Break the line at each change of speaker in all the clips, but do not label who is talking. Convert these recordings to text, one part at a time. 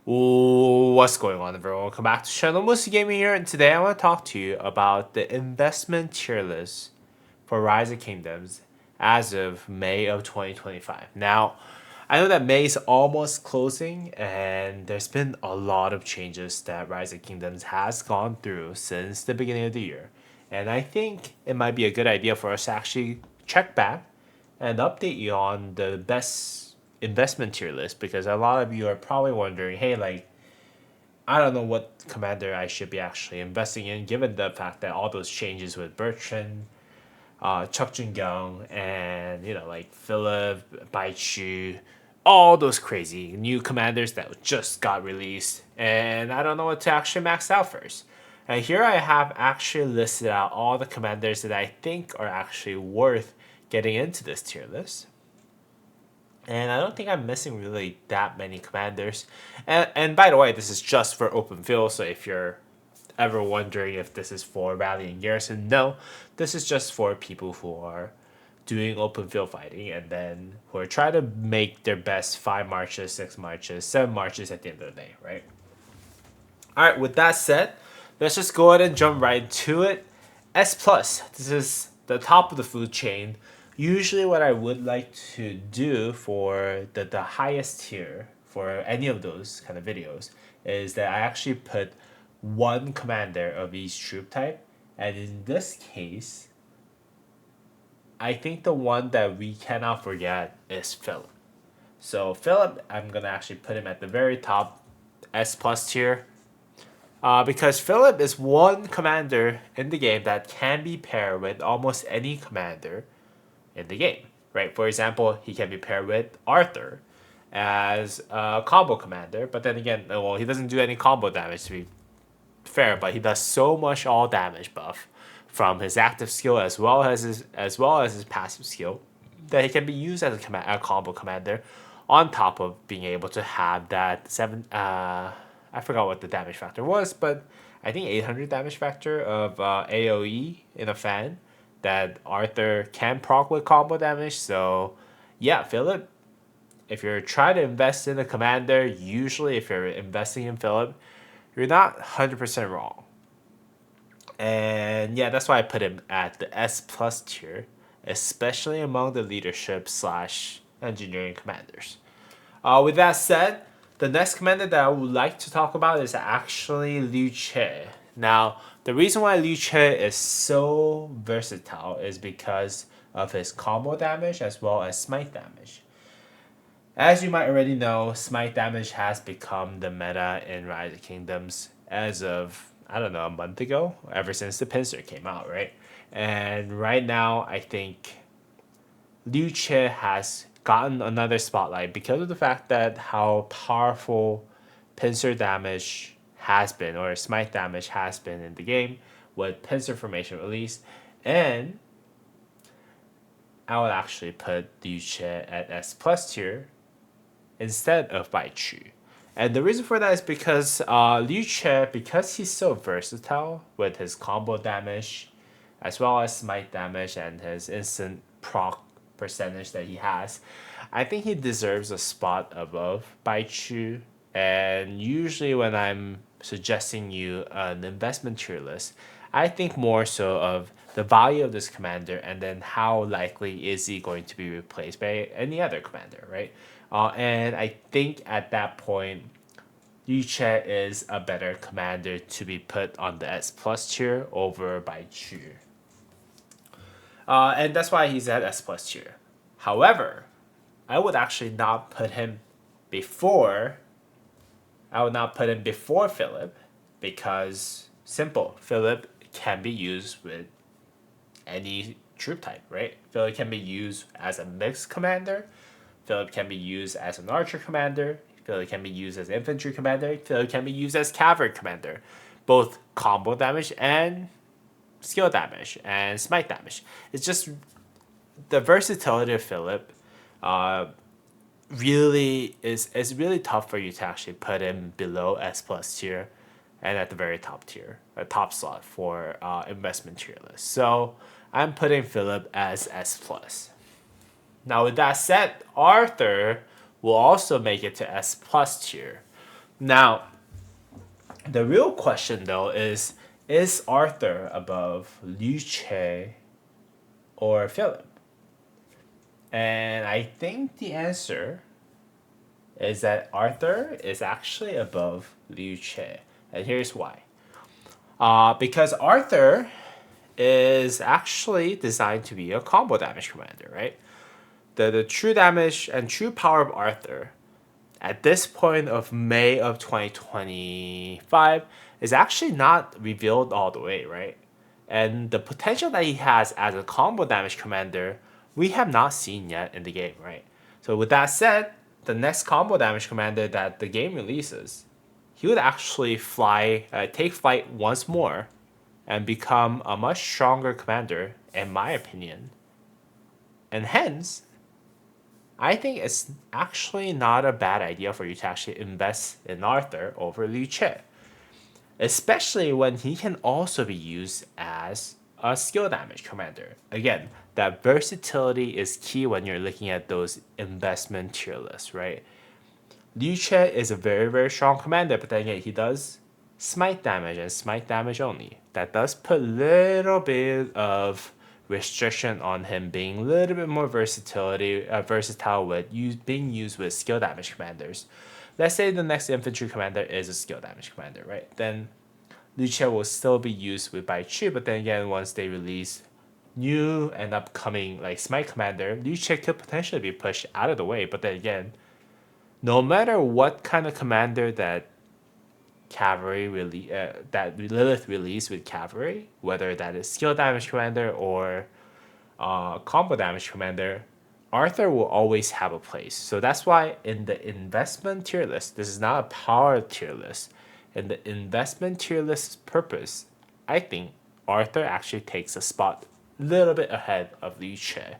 Ooh, what's going on, everyone? Welcome back to channel Musi Gaming here, and today I want to talk to you about the investment tier list for Rise of Kingdoms as of May of 2025. Now, I know that May is almost closing, and there's been a lot of changes that Rise of Kingdoms has gone through since the beginning of the year, and I think it might be a good idea for us to actually check back and update you on the best investment tier list because a lot of you are probably wondering, hey, like, I don't know what commander I should be actually investing in, given the fact that all those changes with Bertrand, Chuck Jun Young, and like Philip, Bai Chu, all those crazy new commanders that just got released, and I don't know what to actually max out first. And here I have actually listed out all the commanders that I think are actually worth getting into this tier list. And I don't think I'm missing really that many commanders. And by the way, this is just for open field, so if you're ever wondering if this is for rally and garrison, no. This is just for people who are doing open field fighting and then who are trying to make their best 5 marches, 6 marches, 7 marches at the end of the day, right? Alright, with that said, let's just go ahead and jump right to it. S plus, this is the top of the food chain. Usually what I would like to do for the highest tier for any of those kind of videos is that I actually put one commander of each troop type. And in this case, I think the one that we cannot forget is Philip. So Philip, I'm going to actually put him at the very top S plus tier. Because Philip is one commander in the game that can be paired with almost any commander in the game, right? For example, he can be paired with Arthur as a combo commander, but then again, well, he doesn't do any combo damage to be fair, but he does so much all damage buff from his active skill as his passive skill that he can be used as a combo commander, on top of being able to have that seven. I forgot what the damage factor was, but I think 800 damage factor of AOE in a fan that Arthur can proc with combo damage. So yeah, Philip, if you're trying to invest in a commander, usually if you're investing in Philip, you're not 100% wrong. And yeah, that's why I put him at the S plus tier, especially among the leadership slash engineering commanders. With that said, the next commander that I would like to talk about is actually Liu Che. Now, the reason why Liu Che is so versatile is because of his combo damage as well as smite damage. As you might already know, smite damage has become the meta in Rise of Kingdoms as of, I don't know, a month ago, ever since the pincer came out, right? And right now, I think Liu Che has gotten another spotlight because of the fact that how powerful pincer damage has been, or smite damage has been in the game with pincer formation release. And I would actually put Liu Che at S plus tier instead of Bai Chu. And the reason for that is because Liu Che, because he's so versatile with his combo damage, as well as smite damage and his instant proc percentage that he has, I think he deserves a spot above Bai Chu. And usually when I'm suggesting you an investment tier list, I think more so of the value of this commander and then how likely is he going to be replaced by any other commander, right? And I think at that point, Yu Che is a better commander to be put on the S plus tier over Bai Chu. And that's why he's at S plus tier. However, I would actually not put him before. I would not put him before Philip because simple. Philip can be used with any troop type, right? Philip can be used as a mixed commander. Philip can be used as an archer commander. Philip can be used as infantry commander. Philip can be used as cavalry commander. Both combo damage and skill damage and smite damage. It's just the versatility of Philip really is really tough for you to actually put him below S plus tier and at the very top tier, a top slot for investment tier list. So I'm putting Philip as S plus. Now with that said, Arthur will also make it to S plus tier. Now, the real question though is Arthur above Liu Che or Philip? And I think the answer is that Arthur is actually above Liu Che. And here's why. Because Arthur is actually designed to be a combo damage commander, right? The true damage and true power of Arthur at this point of May of 2025 is actually not revealed all the way, right? And the potential that he has as a combo damage commander, we have not seen yet in the game, right? So with that said, the next combo damage commander that the game releases, he would actually take flight once more, and become a much stronger commander, in my opinion. And hence, I think it's actually not a bad idea for you to actually invest in Arthur over Liu Che, especially when he can also be used as a skill damage commander. Again, that versatility is key when you're looking at those investment tier lists, right? Liu Che is a very, very strong commander, but then again, he does smite damage and smite damage only. That does put a little bit of restriction on him being a little bit more versatile with being used with skill damage commanders. Let's say the next infantry commander is a skill damage commander, right? Then Liu Che will still be used with Bai Chu, but then again, once they release new and upcoming like smite commander, Liu Che could potentially be pushed out of the way. But then again, no matter what kind of commander that that Lilith released with cavalry, whether that is skill damage commander or combo damage commander, Arthur will always have a place. So that's why in the investment tier list, this is not a power tier list. In the investment tier list's purpose, I think Arthur actually takes a spot a little bit ahead of Liu Che.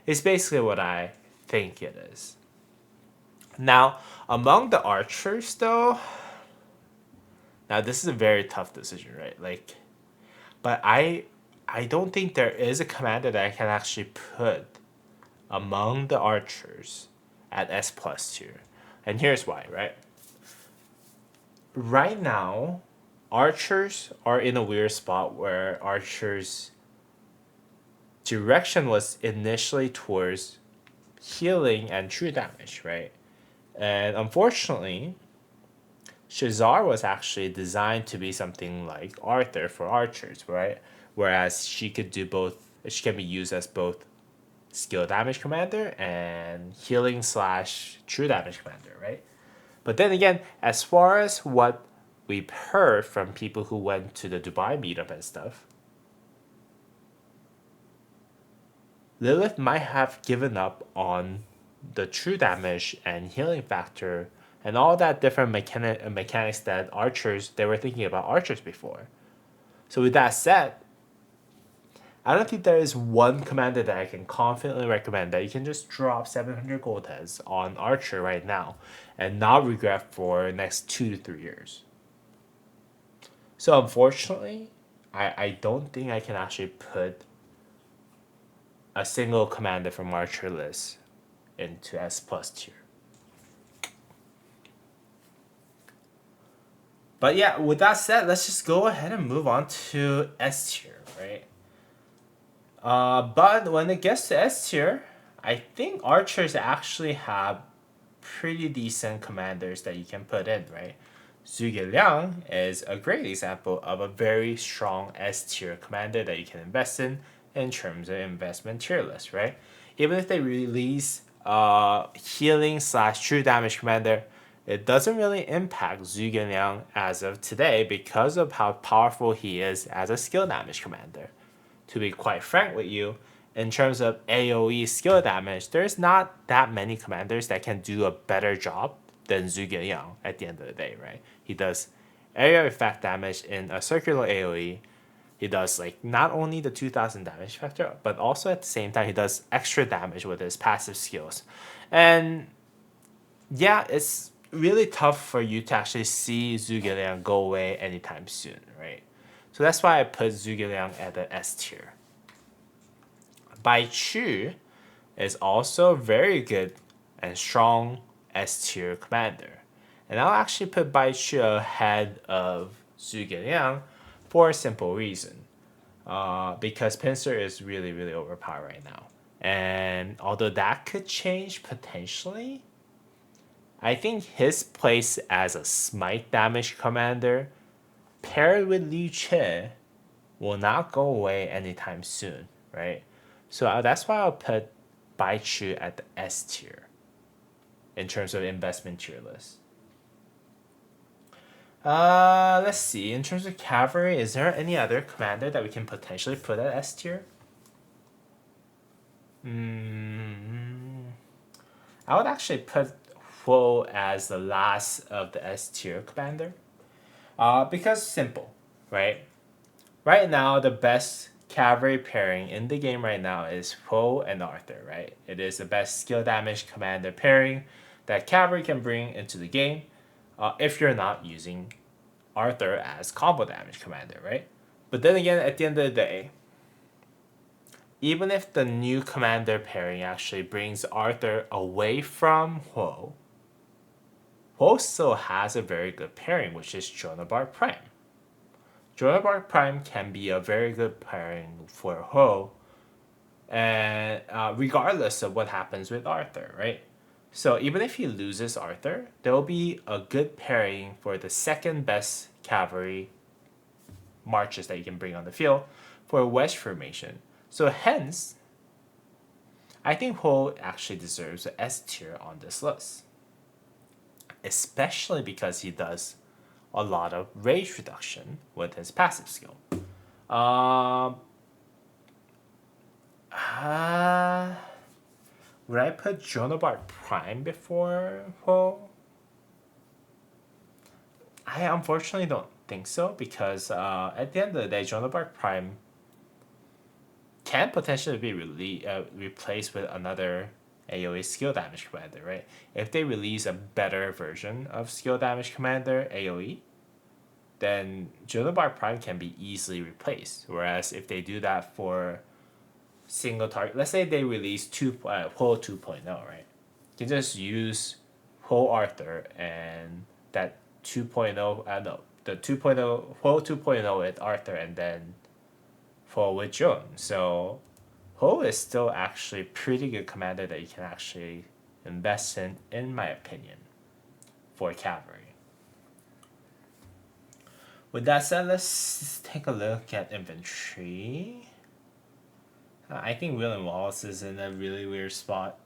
It's basically what I think it is. Now, among the archers, though, now this is a very tough decision, right? But I don't think there is a commander that I can actually put among the archers at S plus tier, and here's why, right? Right now, archers are in a weird spot where archers' direction was initially towards healing and true damage, right? And unfortunately, Shazar was actually designed to be something like Arthur for archers, right? Whereas she could do both, she can be used as both skill damage commander and healing slash true damage commander, right? But then again, as far as what we've heard from people who went to the Dubai meetup and stuff, Lilith might have given up on the true damage and healing factor and all that different mechanics that archers they were thinking about archers before. So with that said, I don't think there is one commander that I can confidently recommend that you can just drop 700 gold heads on Archer right now and not regret for the next 2 to 3 years. So unfortunately, I don't think I can actually put a single commander from Archer list into S plus tier. But yeah, with that said, let's just go ahead and move on to S tier, right? But when it gets to S tier, I think archers actually have pretty decent commanders that you can put in, right? Zhuge Liang is a great example of a very strong S tier commander that you can invest in terms of investment tier list, right? Even if they release healing slash true damage commander, it doesn't really impact Zhuge Liang as of today because of how powerful he is as a skill damage commander. To be quite frank with you, in terms of AoE skill damage, there's not that many commanders that can do a better job than Zhuge Liang at the end of the day, right? He does area effect damage in a circular AoE. He does like not only the 2000 damage factor, but also at the same time he does extra damage with his passive skills. And yeah, it's really tough for you to actually see Zhuge Liang go away anytime soon, right? So that's why I put Zhuge Liang at the S tier. Bai Chu is also very good and strong S tier commander. And I'll actually put Baichu ahead of Zhuge Liang for a simple reason. Because Pincer is really, really overpowered right now. And although that could change potentially, I think his place as a smite damage commander paired with Liu Che will not go away anytime soon, right? So that's why I'll put Baichu at the S tier in terms of investment tier list. Let's see. In terms of cavalry, is there any other commander that we can potentially put at S tier? I would actually put Huo as the last of the S tier commander. Because simple, right? Right now, the best cavalry pairing in the game right now is Huo and Arthur, right? It is the best skill damage commander pairing that cavalry can bring into the game if you're not using Arthur as combo damage commander, right? But then again, at the end of the day, even if the new commander pairing actually brings Arthur away from Huo, Huo still has a very good pairing, which is Jonabar Prime. Jonabar Prime can be a very good pairing for Huo, and regardless of what happens with Arthur, right? So even if he loses Arthur, there will be a good pairing for the second best cavalry marches that you can bring on the field for a wedge formation. So hence, I think Huo actually deserves an S tier on this list, especially because he does a lot of rage reduction with his passive skill. Would I put Jonabar Prime before Huo? I unfortunately don't think so because at the end of the day, Jonabar Prime can potentially be replaced with another AoE skill damage commander, right? If they release a better version of skill damage commander AoE, then Jonabar Prime can be easily replaced. Whereas if they do that for single target, let's say they release Huo 2.0, right? You can just use Huo Arthur and that 2.0, no, the 2.0, Huo 2.0 with Arthur and then Huo with Jun. So Huo is still actually pretty good commander that you can actually invest in my opinion, for cavalry. With that said, let's take a look at infantry. I think William Wallace is in a really weird spot.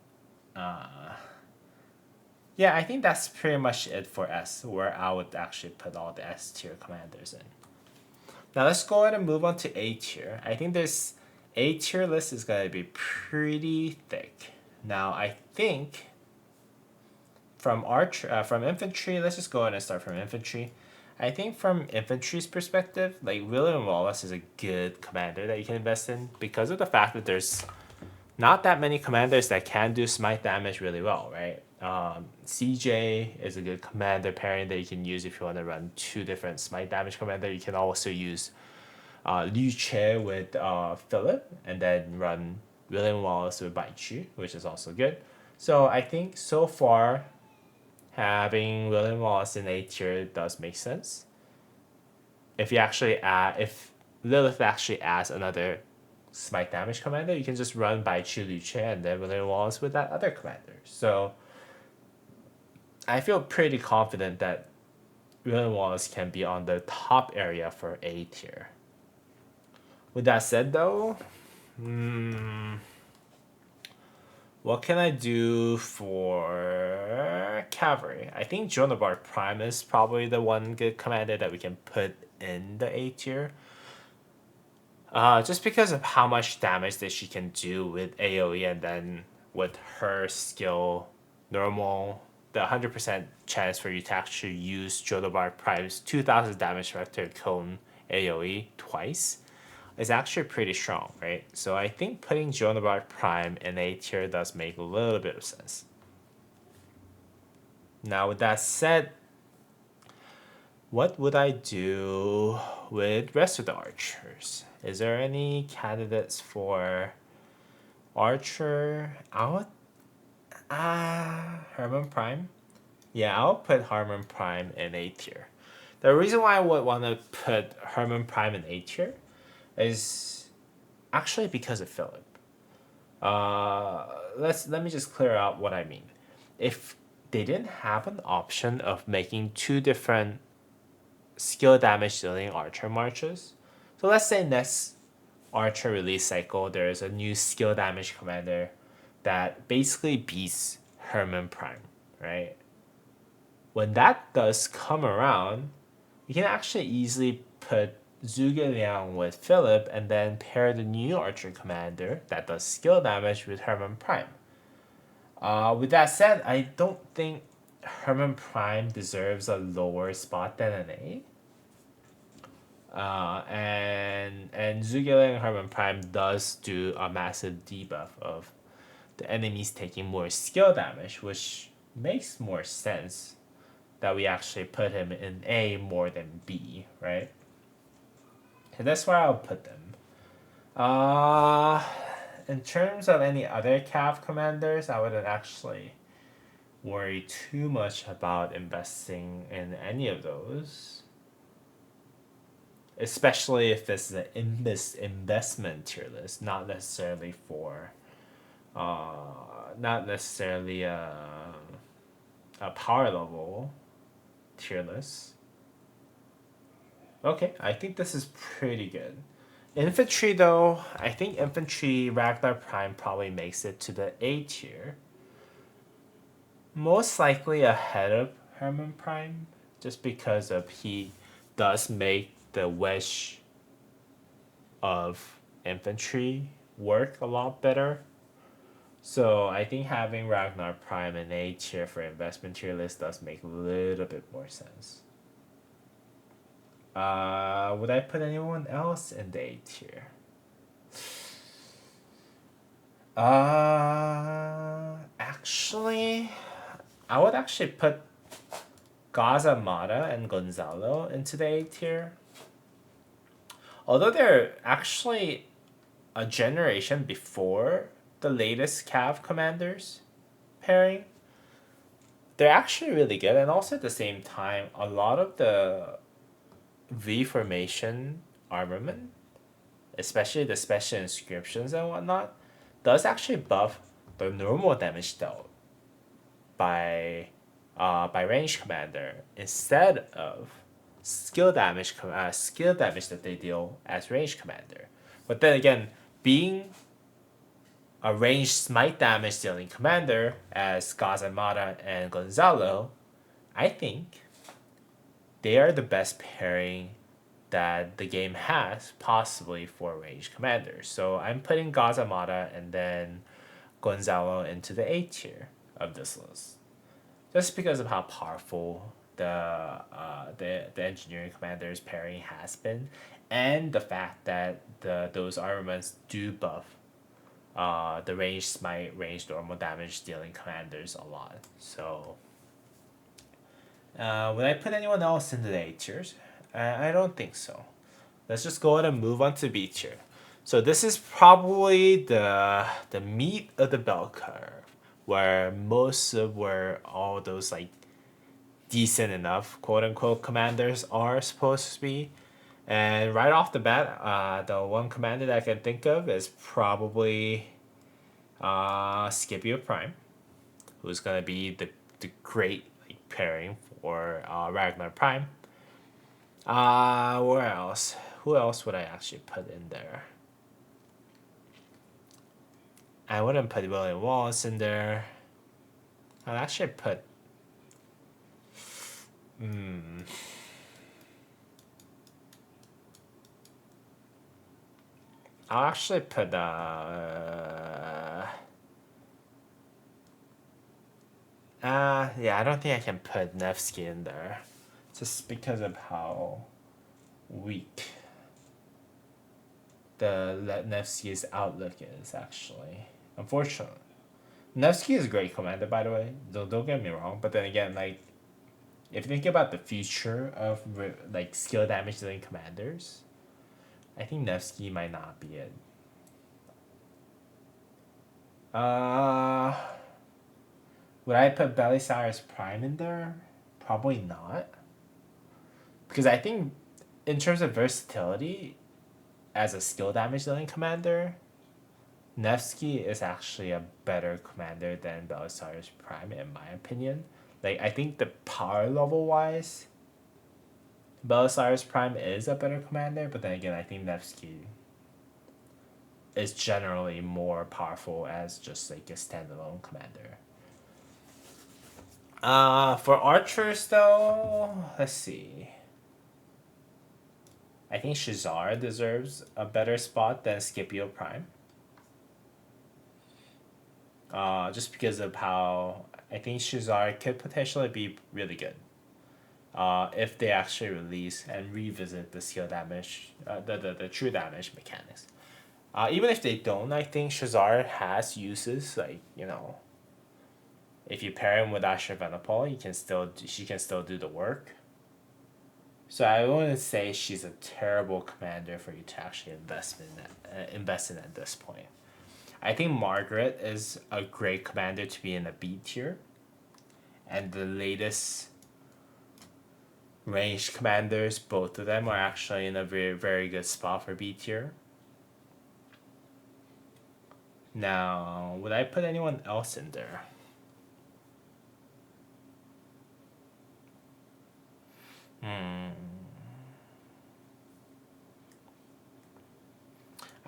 Yeah, I think that's pretty much it for S, where I would actually put all the S tier commanders in. Now let's go ahead and move on to A tier. I think this A tier list is going to be pretty thick. Now I think from infantry, let's just go ahead and start from infantry. I think from infantry's perspective, like William Wallace is a good commander that you can invest in because of the fact that there's not that many commanders that can do smite damage really well, right? CJ is a good commander pairing that you can use if you want to run two different smite damage commander. You can also use Liu Che with Philip and then run William Wallace with Baichu, which is also good. So I think so far having William Wallace in A tier does make sense. If Lilith actually adds another smite damage commander, you can just run Baichu, Liu Che, and then William Wallace with that other commander. So I feel pretty confident that William Wallace can be on the top area for A tier. With that said, though, what can I do for cavalry? I think Jonabar Prime is probably the one good commander that we can put in the A tier. Just because of how much damage that she can do with AoE and then with her skill, normal, the 100% chance for you to actually use Jonabar Prime's 2000 damage vector cone AoE twice is actually pretty strong, right? So I think putting Jonabar Prime in A tier does make a little bit of sense. Now with that said, what would I do with rest of the archers? Is there any candidates for archer? Herman Prime? Yeah, I'll put Harmon Prime in A tier. The reason why I would want to put Harmon Prime in A tier is actually because of Philip. Let me just clear out what I mean. If they didn't have an option of making two different skill damage dealing archer marches, so let's say next archer release cycle there is a new skill damage commander that basically beats Herman Prime, right? When that does come around, you can actually easily put Zhuge Liang with Philip and then pair the new archer commander that does skill damage with Herman Prime. With that said, I don't think Herman Prime deserves a lower spot than an A. And Zhuge Liang and Herman Prime does do a massive debuff of the enemies taking more skill damage, which makes more sense that we actually put him in A more than B, right? And that's where I'll put them. Uh, in terms of any other CAV commanders, I wouldn't actually worry too much about investing in any of those. Especially if this is an investment tier list, not necessarily for, not necessarily a power level tier list. Okay, I think this is pretty good. Infantry though, I think infantry Ragnar Prime probably makes it to the A tier. Most likely ahead of Herman Prime, just because of he does make the wedge of infantry work a lot better. So I think having Ragnar Prime in A tier for investment tier list does make a little bit more sense. Would I put anyone else in the A tier? Actually, I would actually put Gazamata and Gonzalo into the A tier. Although they're actually a generation before the latest Cav commanders pairing, they're actually really good. And also at the same time, a lot of the V formation armament, especially the special inscriptions and whatnot, does actually buff the normal damage dealt by range commander instead of skill damage that they deal as range commander. But then again, being a ranged smite damage dealing commander as Gazamata and Gonzalo, I think they are the best pairing that the game has possibly for ranged commanders. So I'm putting Gazamata and then Gonzalo into the A tier of this list, just because of how powerful the engineering commanders pairing has been, and the fact that those armaments do buff the range smite, range normal damage dealing commanders a lot. So would I put anyone else into the A tiers? I don't think so. Let's just go ahead and move on to B tier. So this is probably the meat of the bell curve, where most of where all those like decent enough quote unquote commanders are supposed to be. And right off the bat, the one commander that I can think of is probably Scipio Prime, who's gonna be the great like, pairing for Ragnar Prime. Where else? Who else would I actually put in there? I wouldn't put William Wallace in there. I'd actually put. I'll actually put. Yeah, I don't think I can put Nevsky in there, just because of how weak the Nevsky's outlook is. Actually, unfortunately, Nevsky is a great commander, by the way. Don't get me wrong, but then again, like if you think about the future of like skill damage dealing commanders, I think Nevsky might not be it. Uh, Would I put Belisarius Prime in there? Probably not. Because I think in terms of versatility, as a skill damage dealing commander, Nevsky is actually a better commander than Belisarius Prime in my opinion. Like I think the power level wise, Belisarius Prime is a better commander, but then again I think Nevsky is generally more powerful as just like a standalone commander. For archers though, let's see. I think Shazar deserves a better spot than Scipio Prime. Just because of how I think Shazar could potentially be really good. If they actually release and revisit the skill damage, the true damage mechanics. Even if they don't, I think Shazar has uses like if you pair him with Asher Venipal, she can still do the work. So I wouldn't say she's a terrible commander for you to actually invest in at this point. I think Margaret is a great commander to be in a B tier, and the latest ranged commanders, both of them are actually in a very very good spot for B tier. Now, would I put anyone else in there?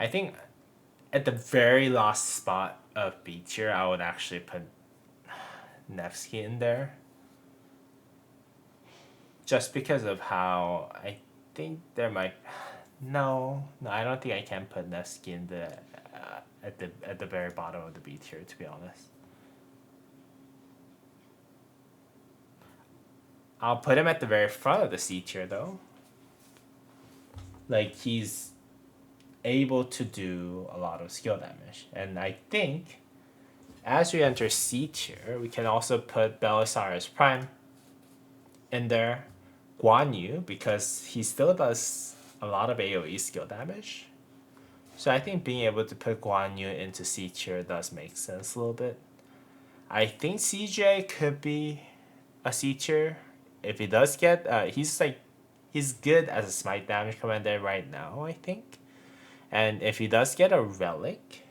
I think at the very last spot of B tier, I would actually put Nevsky in there. Just because of how I think there might. No, I don't think I can put Nevsky in the at the very bottom of the B tier, to be honest. I'll put him at the very front of the C tier though. Like he's able to do a lot of skill damage, and I think as we enter C tier, we can also put Belisarius Prime in there, Guan Yu because he still does a lot of AoE skill damage. So I think being able to put Guan Yu into C tier does make sense a little bit. I think CJ could be a C tier if he does get. He's good as a smite damage commander right now, I think. And if he does get a relic,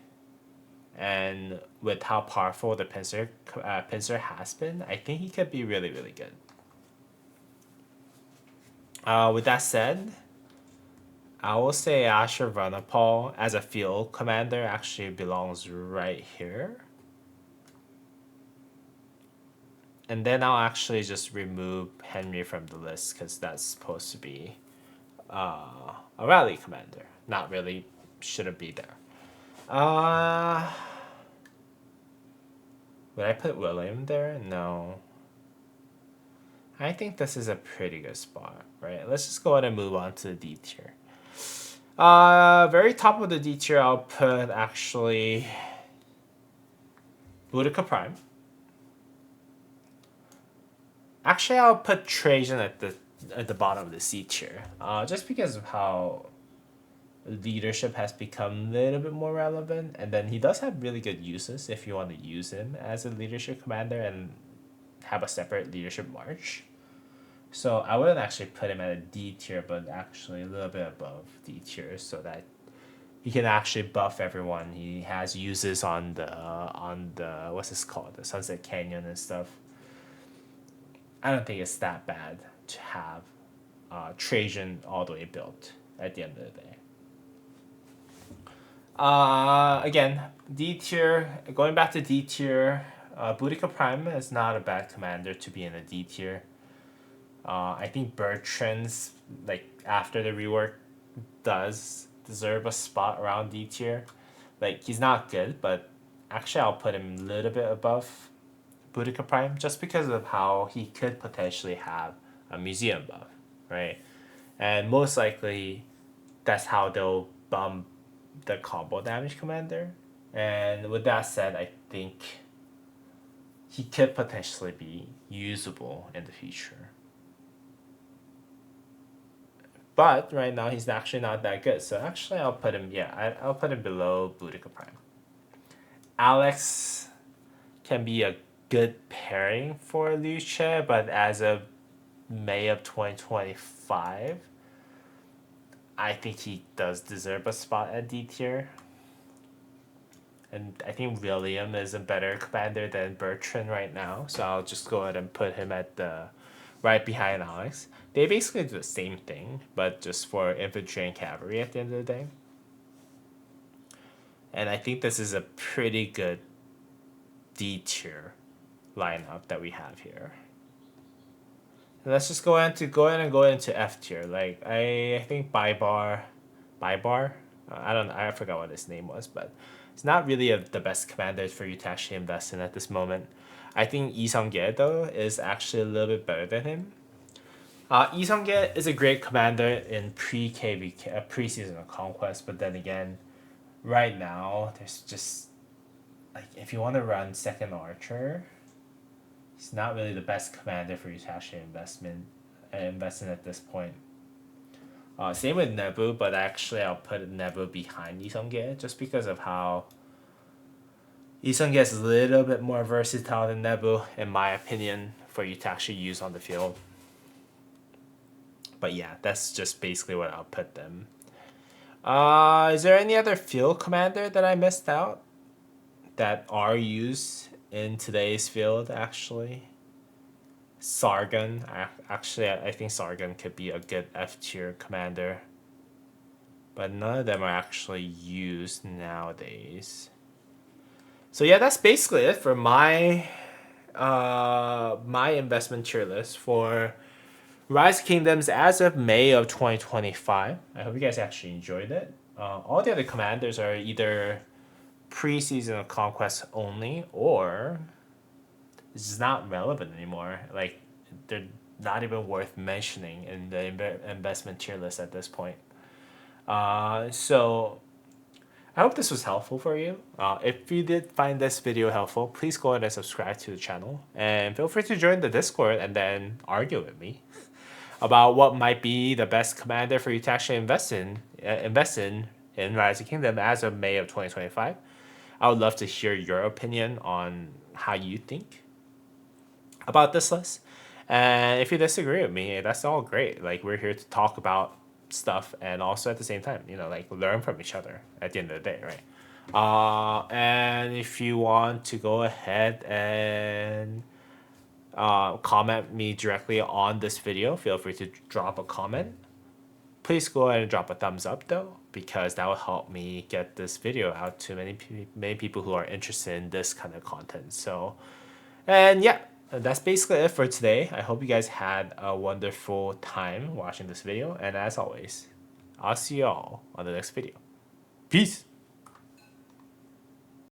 and with how powerful the pincer has been, I think he could be really really good. With that said, I will say Asher Vanapal as a field commander actually belongs right here. And then I'll actually just remove Henry from the list because that's supposed to be a rally commander. Not really, shouldn't be there. Would I put William there? No. I think this is a pretty good spot, right? Let's just go ahead and move on to the D tier. Very top of the D tier, I'll put actually Boudica Prime. Actually, I'll put Trajan at the bottom of the C tier, just because of how leadership has become a little bit more relevant, and then he does have really good uses if you want to use him as a leadership commander and have a separate leadership march. So I wouldn't actually put him at a D tier, but actually a little bit above D tier, so that he can actually buff everyone. He has uses on the what's this called, the Sunset Canyon and stuff. I don't think it's that bad to have Trajan all the way built at the end of the day. Again, D tier. Going back to D tier, Boudica Prime is not a bad commander to be in a D tier. I think Bertrand's after the rework does deserve a spot around D tier. Like he's not good, but actually I'll put him a little bit above Boudica Prime just because of how he could potentially have a museum buff, right? And most likely that's how they'll bump the combo damage commander. And with that said, I think he could potentially be usable in the future. But right now he's actually not that good. So actually I'll put him I'll put him below Boudica Prime. Alex can be a good pairing for Luce, but as of May of 2025, I think he does deserve a spot at D tier. And I think William is a better commander than Bertrand right now, so I'll just go ahead and put him at the right behind Alex. They basically do the same thing, but just for infantry and cavalry at the end of the day. And I think this is a pretty good D tier lineup that we have here. And let's just go into F tier. Like I think Bybar, I don't know, I forgot what his name was, but it's not really the best commander for you to actually invest in at this moment. I think Lee Sung-ge though is actually a little bit better than him. Lee Sung-ge is a great commander in pre-KVK, pre-season of Conquest, but then again, right now there's just like if you want to run second archer, he's not really the best commander for you to actually invest in at this point. Same with Nebu, but actually I'll put Nebu behind Lee Sung-ge just because of how Lee Sung-ge is a little bit more versatile than Nebu, in my opinion, for you to actually use on the field. But yeah, that's just basically what I'll put them. Is there any other field commander that I missed out that are used in today's field, actually? Sargon. I think Sargon could be a good F tier commander. But none of them are actually used nowadays. So yeah, that's basically it for my investment tier list for Rise of Kingdoms as of May of 2025. I hope you guys actually enjoyed it. All the other commanders are either pre-season of Conquest only, or it's just not relevant anymore. Like, they're not even worth mentioning in the investment tier list at this point. So I hope this was helpful for you. If you did find this video helpful, please go ahead and subscribe to the channel. And feel free to join the Discord and then argue with me about what might be the best commander for you to actually invest in Rise of Kingdom as of May of 2025. I would love to hear your opinion on how you think about this list. And if you disagree with me, that's all great. Like, we're here to talk about stuff and also at the same time, like, learn from each other at the end of the day, right? And if you want to go ahead and comment me directly on this video, feel free to drop a comment. Please go ahead and drop a thumbs up though, because that will help me get this video out to many people who are interested in this kind of content. So, and yeah, that's basically it for today. I hope you guys had a wonderful time watching this video, and as always, I'll see you all on the next video. Peace.